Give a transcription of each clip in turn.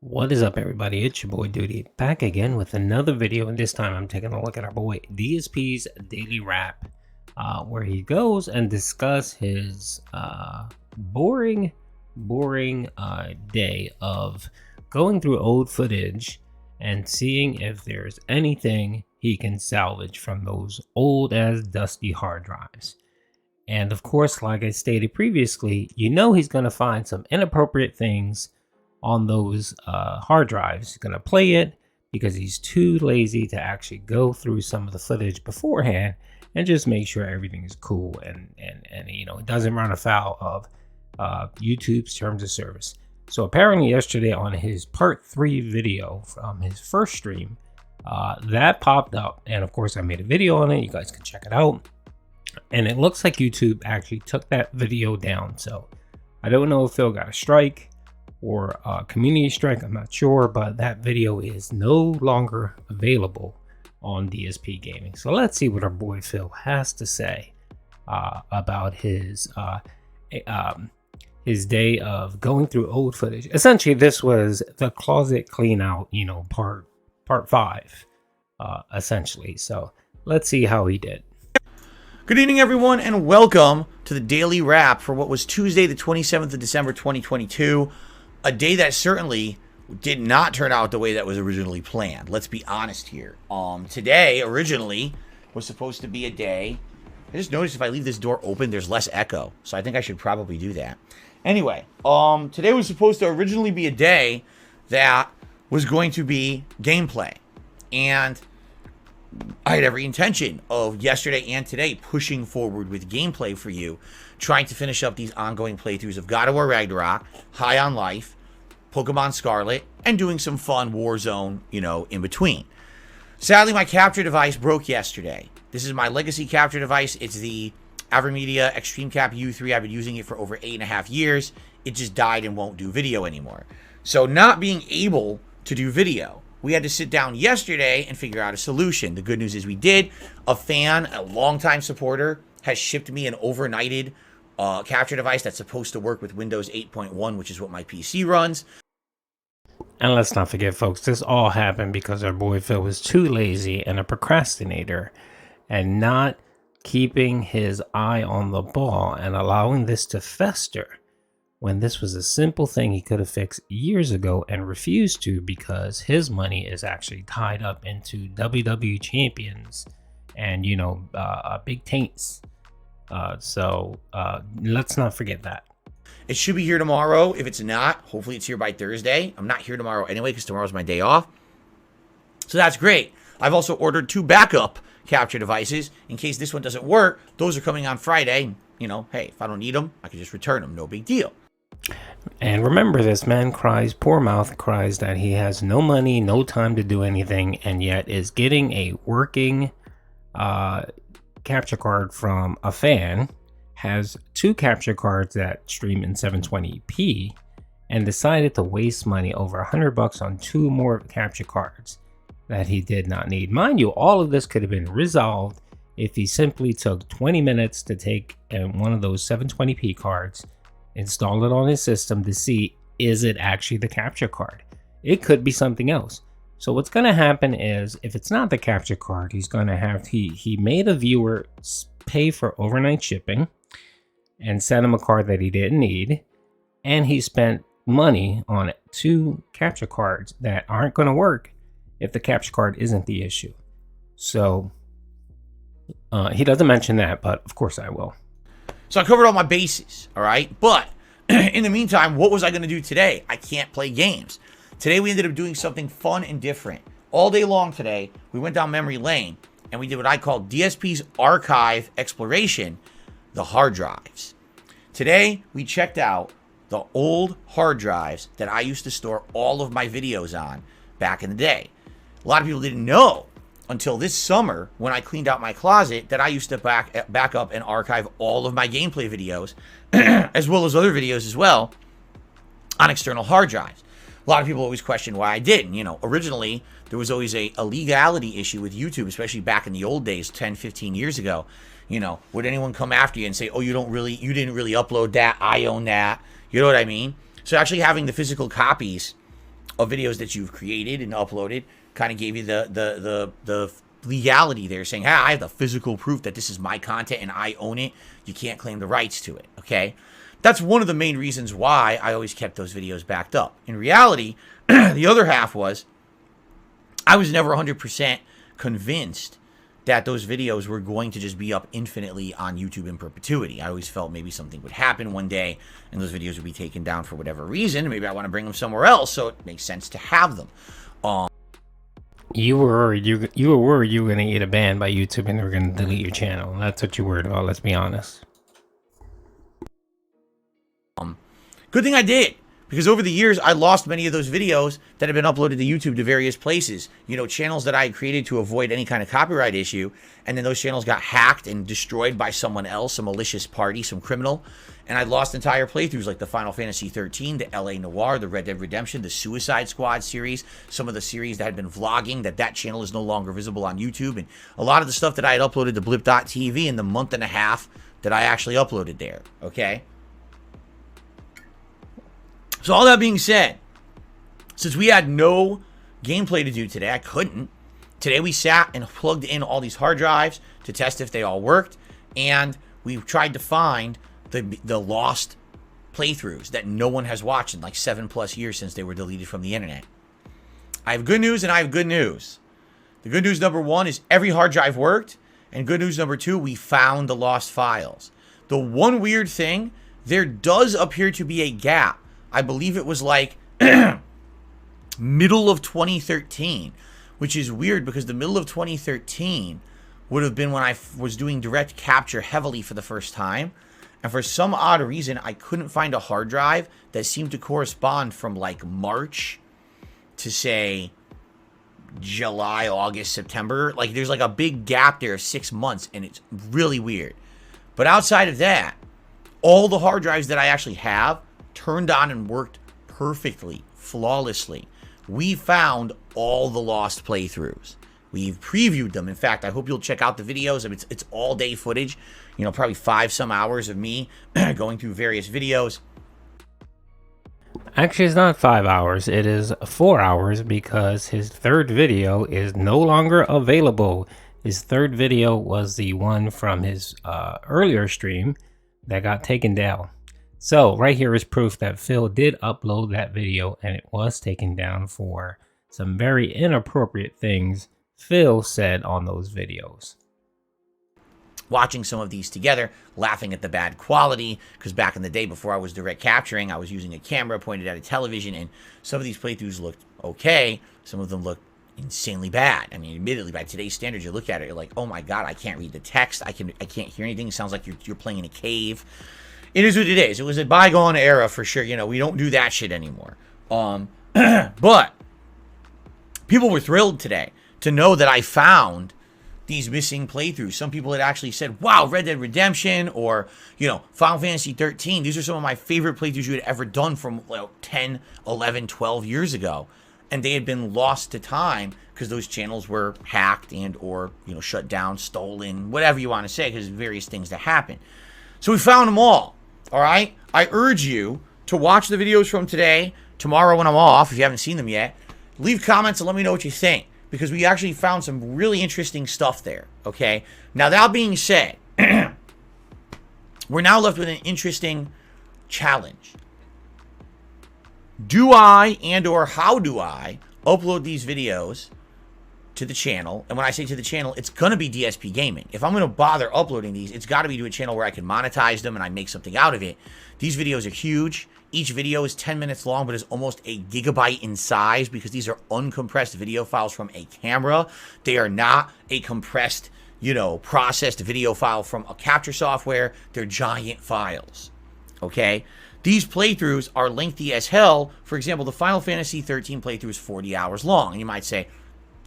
What is up, everybody? It's your boy Duty back again with another video, and this time I'm taking a look at our boy DSP's daily rap, where he goes and discuss his boring day of going through old footage and seeing if there's anything he can salvage from those old as dusty hard drives. And of course, like I stated previously, you know he's going to find some inappropriate things on those hard drives. He's gonna play it because he's too lazy to actually go through some of the footage beforehand and just make sure everything is cool and you know, it doesn't run afoul of YouTube's terms of service. So apparently yesterday on his part 3 video from his first stream, that popped up, and of course I made a video on it. You guys can check it out, and it looks like YouTube actually took that video down. So I don't know if Phil got a strike or a community strike, I'm not sure, but that video is no longer available on DSP Gaming. So let's see what our boy Phil has to say about his day of going through old footage. Essentially, this was the closet clean out, you know, part 5, essentially. So let's see how he did. Good evening, everyone, and welcome to the daily wrap for what was Tuesday, the 27th of December, 2022. A day that certainly did not turn out the way that was originally planned. Let's be honest here. Today originally was supposed to be a day. I just noticed if I leave this door open, there's less echo. So I think I should probably do that. Anyway, today was supposed to originally be a day that was going to be gameplay. And I had every intention of yesterday and today pushing forward with gameplay for you, trying to finish up these ongoing playthroughs of God of War Ragnarok, High on Life, Pokemon Scarlet, and doing some fun Warzone, you know, in between. Sadly, my capture device broke yesterday. This is my legacy capture device. It's the AverMedia Extreme Cap U3. I've been using it for over 8.5 years. It just died and won't do video anymore. So not being able to do video, we had to sit down yesterday and figure out a solution. The good news is we did. A fan, a longtime supporter, has shipped me an overnighted capture device that's supposed to work with Windows 8.1, which is what my PC runs. And let's not forget, folks, this all happened because our boy Phil was too lazy and a procrastinator and not keeping his eye on the ball and allowing this to fester when this was a simple thing he could have fixed years ago and refused to because his money is actually tied up into WWE champions and, you know, big taints. So let's not forget that. It should be here tomorrow. If it's not, hopefully it's here by Thursday. I'm not here tomorrow anyway because tomorrow's my day off. So that's great. I've also ordered 2 backup capture devices in case this one doesn't work. Those are coming on Friday. You know, hey, if I don't need them, I can just return them. No big deal. And remember, this man cries, poor mouth cries that he has no money, no time to do anything, and yet is getting a working capture card from a fan, has 2 capture cards that stream in 720p, and decided to waste money over $100 on 2 more capture cards that he did not need. Mind you, all of this could have been resolved if he simply took 20 minutes to take one of those 720p cards, install it on his system to see, is it actually the capture card? It could be something else. So what's going to happen is, if it's not the capture card, he's going to have, he made a viewer pay for overnight shipping and sent him a card that he didn't need, and he spent money on 2 capture cards that aren't going to work if the capture card isn't the issue. So he doesn't mention that, but of course I will. So I covered all my bases, all right? But in the meantime, what was I going to do today? I can't play games. Today we ended up doing something fun and different. All day long today, we went down memory lane and we did what I call DSP's archive exploration, the hard drives. Today, we checked out the old hard drives that I used to store all of my videos on back in the day. A lot of people didn't know until this summer when I cleaned out my closet that I used to back up and archive all of my gameplay videos as well as other videos as well on external hard drives. A lot of people always question why I didn't. You know, originally there was always a legality issue with YouTube, especially back in the old days, 10, 15 years ago. You know, would anyone come after you and say, oh, you didn't really upload that, I own that, you know what I mean? So actually having the physical copies of videos that you've created and uploaded kind of gave you the legality there, saying, hey, I have the physical proof that this is my content and I own it. You can't claim the rights to it, okay? That's one of the main reasons why I always kept those videos backed up. In reality, the other half was I was never 100% convinced that those videos were going to just be up infinitely on YouTube in perpetuity. I always felt maybe something would happen one day and those videos would be taken down for whatever reason. Maybe I want to bring them somewhere else, so it makes sense to have them. You were worried you were going to get a ban by YouTube and they were going to delete your channel. That's what you worried about, let's be honest. Good thing I did, because over the years, I lost many of those videos that have been uploaded to YouTube to various places. You know, channels that I had created to avoid any kind of copyright issue, and then those channels got hacked and destroyed by someone else, a malicious party, some criminal, and I lost entire playthroughs like the Final Fantasy 13, the LA Noire, the Red Dead Redemption, the Suicide Squad series, some of the series that had been vlogging, that channel is no longer visible on YouTube, and a lot of the stuff that I had uploaded to blip.tv in the month and a half that I actually uploaded there, okay? So all that being said, since we had no gameplay to do today, I couldn't. Today we sat and plugged in all these hard drives to test if they all worked, and we tried to find the lost playthroughs that no one has watched in like 7+ years since they were deleted from the internet. I have good news and I have good news. The good news number one is every hard drive worked, and good news number two, we found the lost files. The one weird thing, there does appear to be a gap. I believe it was like middle of 2013, which is weird because the middle of 2013 would have been when I was doing direct capture heavily for the first time. And for some odd reason, I couldn't find a hard drive that seemed to correspond from like March to say July, August, September. Like there's like a big gap there of 6 months, and it's really weird. But outside of that, all the hard drives that I actually have turned on and worked perfectly, flawlessly. We found all the lost playthroughs. We've previewed them. In fact, I hope you'll check out the videos. I mean, it's all day footage, you know, probably 5-some hours of me going through various videos. Actually, it's not 5 hours. It is 4 hours because his third video is no longer available. His third video was the one from his earlier stream that got taken down. So right here is proof that Phil did upload that video and it was taken down for some very inappropriate things Phil said on those videos. Watching some of these together, laughing at the bad quality, because back in the day before I was direct capturing, I was using a camera pointed at a television, and some of these playthroughs looked okay, some of them looked insanely bad. I mean, admittedly, by today's standards, you look at it, you're like, oh my god, I can't read the text, I can't hear anything, it sounds like you're playing in a cave. It is what it is. It was a bygone era for sure. You know, we don't do that shit anymore. But people were thrilled today to know that I found these missing playthroughs. Some people had actually said, wow, Red Dead Redemption or, you know, Final Fantasy 13. These are some of my favorite playthroughs you had ever done from 10, 11, 12 years ago. And they had been lost to time because those channels were hacked and or, you know, shut down, stolen, whatever you want to say, because various things that happen. So we found them all. All right, I urge you to watch the videos from today, tomorrow when I'm off, if you haven't seen them yet. Leave comments and let me know what you think, because we actually found some really interesting stuff there, okay? Now, that being said, we're now left with an interesting challenge. Do I and or how do I upload these videos to the channel? And when I say to the channel, it's going to be DSP Gaming. If I'm going to bother uploading these, it's got to be to a channel where I can monetize them and I make something out of it. These videos are huge. Each video is 10 minutes long, but is almost a gigabyte in size because these are uncompressed video files from a camera. They are not a compressed, you know, processed video file from a capture software. They're giant files, okay? These playthroughs are lengthy as hell. For example, the Final Fantasy 13 playthrough is 40 hours long. And you might say,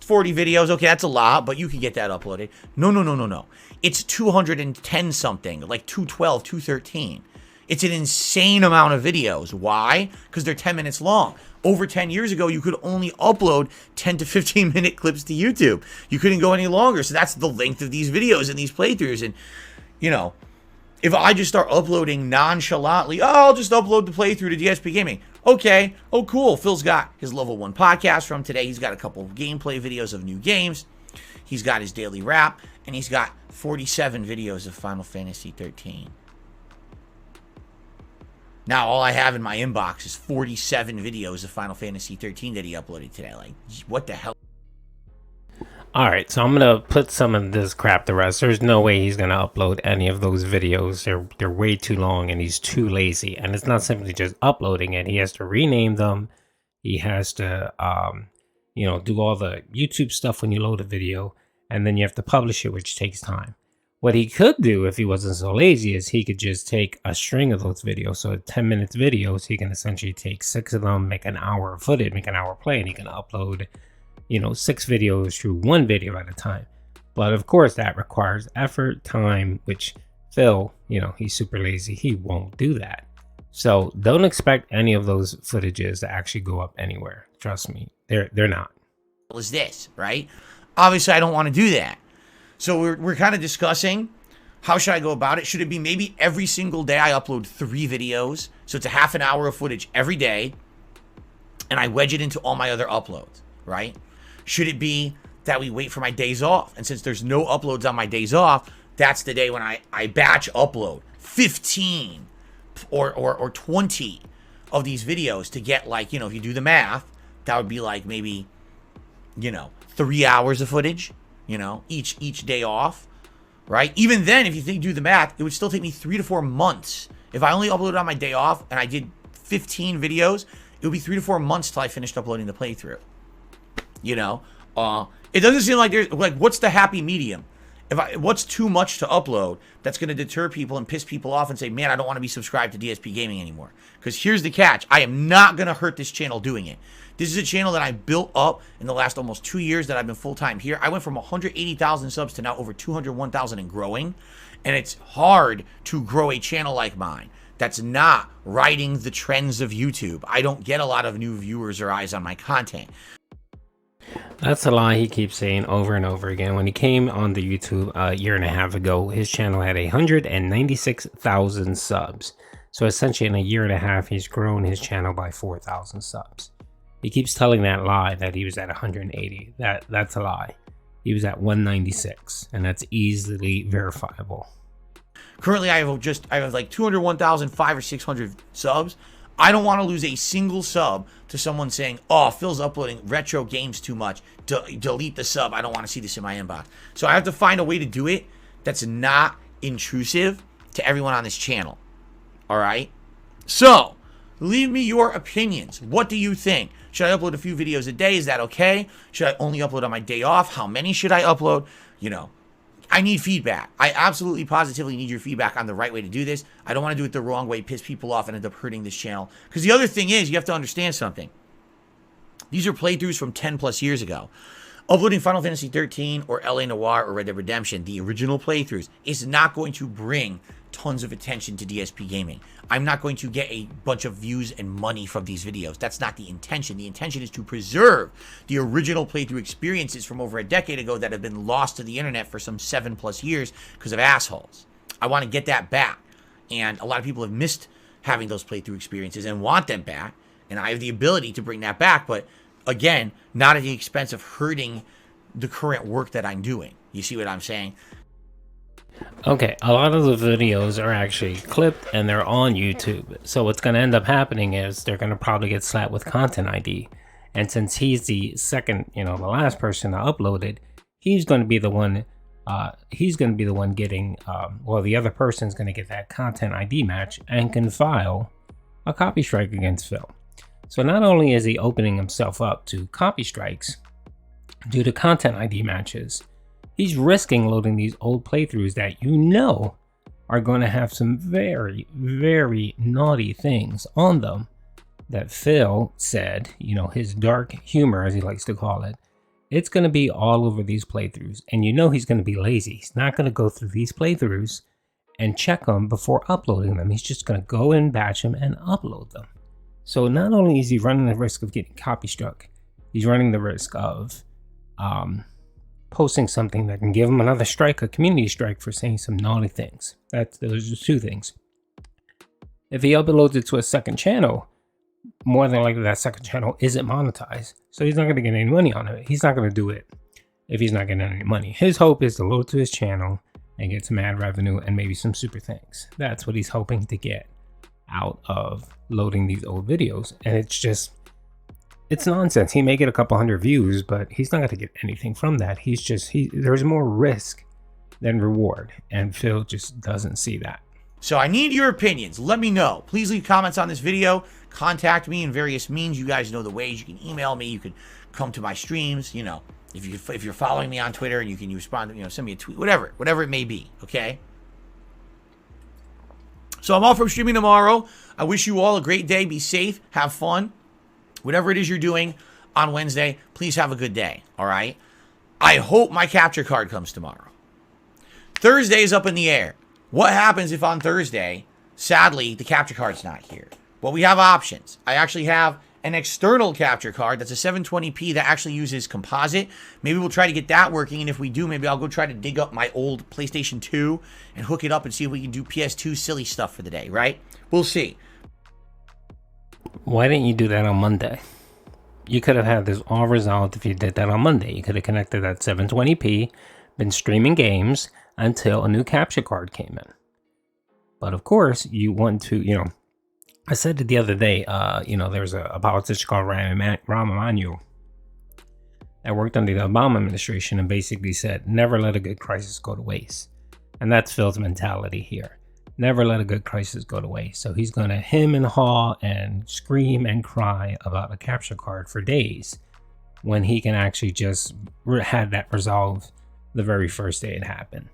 40 videos, okay, that's a lot, but you can get that uploaded. No. It's 210 something, like 212, 213. It's an insane amount of videos. Why? Because they're 10 minutes long. Over 10 years ago, you could only upload 10 to 15 minute clips to YouTube. You couldn't go any longer. So that's the length of these videos and these playthroughs. And, you know, if I just start uploading nonchalantly, oh, I'll just upload the playthrough to DSP Gaming. Okay, oh cool, Phil's got his level 1 podcast from today. He's got a couple of gameplay videos of new games. He's got his daily wrap, and he's got 47 videos of Final Fantasy 13. Now, all I have in my inbox is 47 videos of Final Fantasy 13 that he uploaded today. Like, what the hell? Alright, so I'm going to put some of this crap to rest. There's no way he's going to upload any of those videos. They're way too long and he's too lazy. And it's not simply just uploading it. He has to rename them. He has to, do all the YouTube stuff when you load a video. And then you have to publish it, which takes time. What he could do if he wasn't so lazy is he could just take a string of those videos. So 10 minutes videos, he can essentially take 6 of them, make an hour of footage, make an hour play, and he can upload 6 videos through 1 video at a time. But of course that requires effort, time, which Phil, he's super lazy. He won't do that. So don't expect any of those footages to actually go up anywhere. Trust me, they're not. Is this, right? Obviously I don't want to do that. So we're kind of discussing how should I go about it. Should it be maybe every single day I upload 3 videos? So it's a half an hour of footage every day and I wedge it into all my other uploads, right? Should it be that we wait for my days off? And since there's no uploads on my days off, that's the day when I batch upload 15 or 20 of these videos to get, like, if you do the math, that would be like maybe, 3 hours of footage, each day off, right? Even then, if you do the math, it would still take me 3 to 4 months. If I only uploaded on my day off and I did 15 videos, it would be 3 to 4 months till I finished uploading the playthrough. It doesn't seem like there's, like, what's the happy medium? What's too much to upload that's going to deter people and piss people off and say, man, I don't want to be subscribed to DSP Gaming anymore. Because here's the catch. I am not going to hurt this channel doing it. This is a channel that I built up in the last almost 2 years that I've been full-time here. I went from 180,000 subs to now over 201,000 and growing. And it's hard to grow a channel like mine that's not riding the trends of YouTube. I don't get a lot of new viewers or eyes on my content. That's a lie he keeps saying over and over again. When he came on the YouTube a year and a half ago, his channel had 196,000 subs. So essentially in a year and a half, he's grown his channel by 4,000 subs. He keeps telling that lie that he was at 180. That's a lie. He was at 196, and that's easily verifiable. Currently, I have like 201,005 or 600 subs. I don't want to lose a single sub to someone saying, oh, Phil's uploading retro games too much. Delete the sub. I don't want to see this in my inbox. So I have to find a way to do it that's not intrusive to everyone on this channel. All right? So, leave me your opinions. What do you think? Should I upload a few videos a day? Is that okay? Should I only upload on my day off? How many should I upload? I need feedback. I absolutely positively need your feedback on the right way to do this. I don't want to do it the wrong way, piss people off, and end up hurting this channel. Because the other thing is, you have to understand something. These are playthroughs from 10 plus years ago. Uploading Final Fantasy 13 or LA Noire or Red Dead Redemption, the original playthroughs, is not going to bring tons of attention to DSP Gaming. I'm not going to get a bunch of views and money from these videos. That's not the intention. The intention is to preserve the original playthrough experiences from over a decade ago that have been lost to the internet for some 7+ years because of assholes. I want to get that back. And a lot of people have missed having those playthrough experiences and want them back. And I have the ability to bring that back, but again, not at the expense of hurting the current work that I'm doing. You see what I'm saying? Okay, a lot of the videos are actually clipped and they're on YouTube. So what's going to end up happening is they're going to probably get slapped with Content ID. And since he's the second, the last person to upload it, he's going to be the one getting, the other person's going to get that Content ID match and can file a copy strike against Phil. So not only is he opening himself up to copy strikes due to Content ID matches, he's risking loading these old playthroughs that are going to have some very, very naughty things on them that Phil said, his dark humor, as he likes to call it, it's going to be all over these playthroughs. And he's going to be lazy. He's not going to go through these playthroughs and check them before uploading them. He's just going to go and batch them and upload them. So not only is he running the risk of getting copy struck, he's running the risk of posting something that can give him another strike, a community strike, for saying some naughty things. Those are 2 things. If he uploads it to a second channel, more than likely that second channel isn't monetized. So he's not going to get any money on it. He's not going to do it if he's not getting any money. His hope is to load to his channel and get some ad revenue and maybe some super thanks. That's what he's hoping to get out of loading these old videos. And it's nonsense. He may get a couple hundred views, but he's not going to get anything from that. There's more risk than reward. And Phil just doesn't see that. So I need your opinions. Let me know. Please leave comments on this video. Contact me in various means. You guys know the ways. You can email me. You can come to my streams. You know, if you're following me on Twitter, and you can respond. You know, send me a tweet. Whatever it may be. Okay. So I'm off from streaming tomorrow. I wish you all a great day. Be safe. Have fun. Whatever it is you're doing on Wednesday, please have a good day. All right. I hope my capture card comes tomorrow. Thursday is up in the air. What happens if on Thursday, sadly, the capture card's not here? Well, we have options. I actually have an external capture card that's a 720p that actually uses composite. Maybe we'll try to get that working, and if we do, maybe I'll go try to dig up my old PlayStation 2 and hook it up and see if we can do PS2 silly stuff for the day, right? We'll see. Why didn't you do that on Monday? You could have had this all resolved if you did that on Monday. You could have connected that 720p, been streaming games until a new capture card came in. But of course, you want to, you know, I said it the other day, you know, there's a politician called Rahm Emanuel that worked under the Obama administration and basically said, never let a good crisis go to waste. And that's Phil's mentality here. Never let a good crisis go to waste. So he's going to hem and haw and scream and cry about a capture card for days when he can actually just had that resolved the very first day it happened.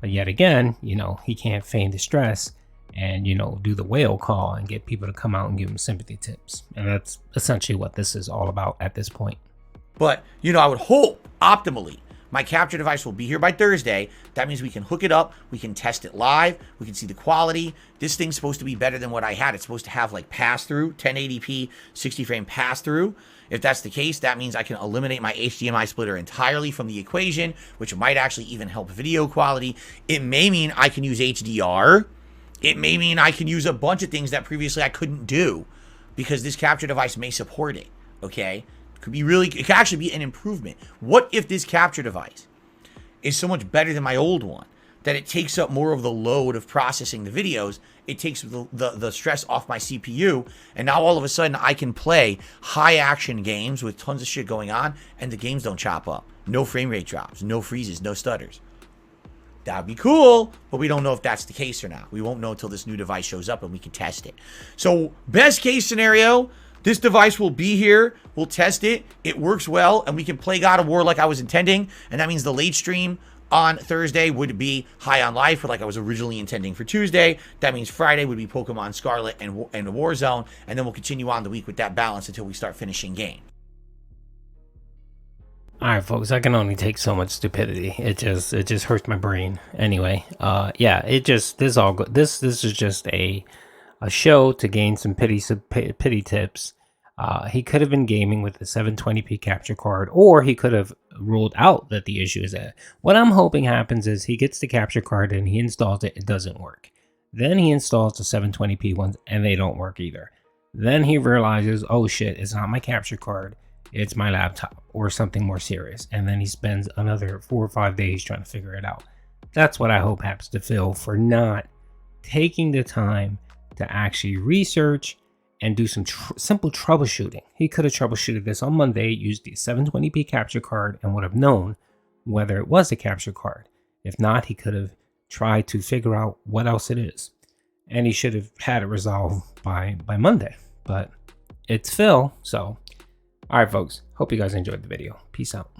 But yet again, you know, he can't feign distress and, you know, do the whale call and get people to come out and give him sympathy tips. And that's essentially what this is all about at this point. But, you know, I would hope, optimally, my capture device will be here by Thursday. That means we can hook it up. We can test it live. We can see the quality. This thing's supposed to be better than what I had. It's supposed to have like pass-through, 1080p, 60 frame pass-through. If that's the case, that means I can eliminate my HDMI splitter entirely from the equation, which might actually even help video quality. It may mean I can use HDR. It may mean I can use a bunch of things that previously I couldn't do because this capture device may support it, okay? It could actually be an improvement. What if this capture device is so much better than my old one that it takes up more of the load of processing the videos, it takes the stress off my CPU, and now all of a sudden I can play high action games with tons of shit going on, and the games don't chop up. No frame rate drops, no freezes, no stutters. That'd be cool, but we don't know if that's the case or not. We won't know until this new device shows up and we can test it. So best case scenario, this device will be here. We'll test it. It works well, and we can play God of War like I was intending, and that means the late stream on Thursday would be High on Life, like I was originally intending for Tuesday. That means Friday would be Pokemon Scarlet and Warzone, and then we'll continue on the week with that balance until we start finishing game. All right, folks, I can only take so much stupidity. It just hurts my brain. Anyway, yeah, this is just a show to gain some pity tips. He could have been gaming with the 720p capture card, or he could have ruled out that the issue is that. What I'm hoping happens is he gets the capture card and he installs it. It doesn't work. Then he installs the 720p ones and they don't work either. Then he realizes, oh shit, it's not my capture card. It's my laptop or something more serious. And then he spends another 4 or 5 days trying to figure it out. That's what I hope happens to Phil for not taking the time to actually research and do some simple troubleshooting. He could have troubleshooted this on Monday, used the 720p capture card, and would have known whether it was a capture card. If not, he could have tried to figure out what else it is. And he should have had it resolved by Monday. But it's Phil, so... All right, folks. Hope you guys enjoyed the video. Peace out.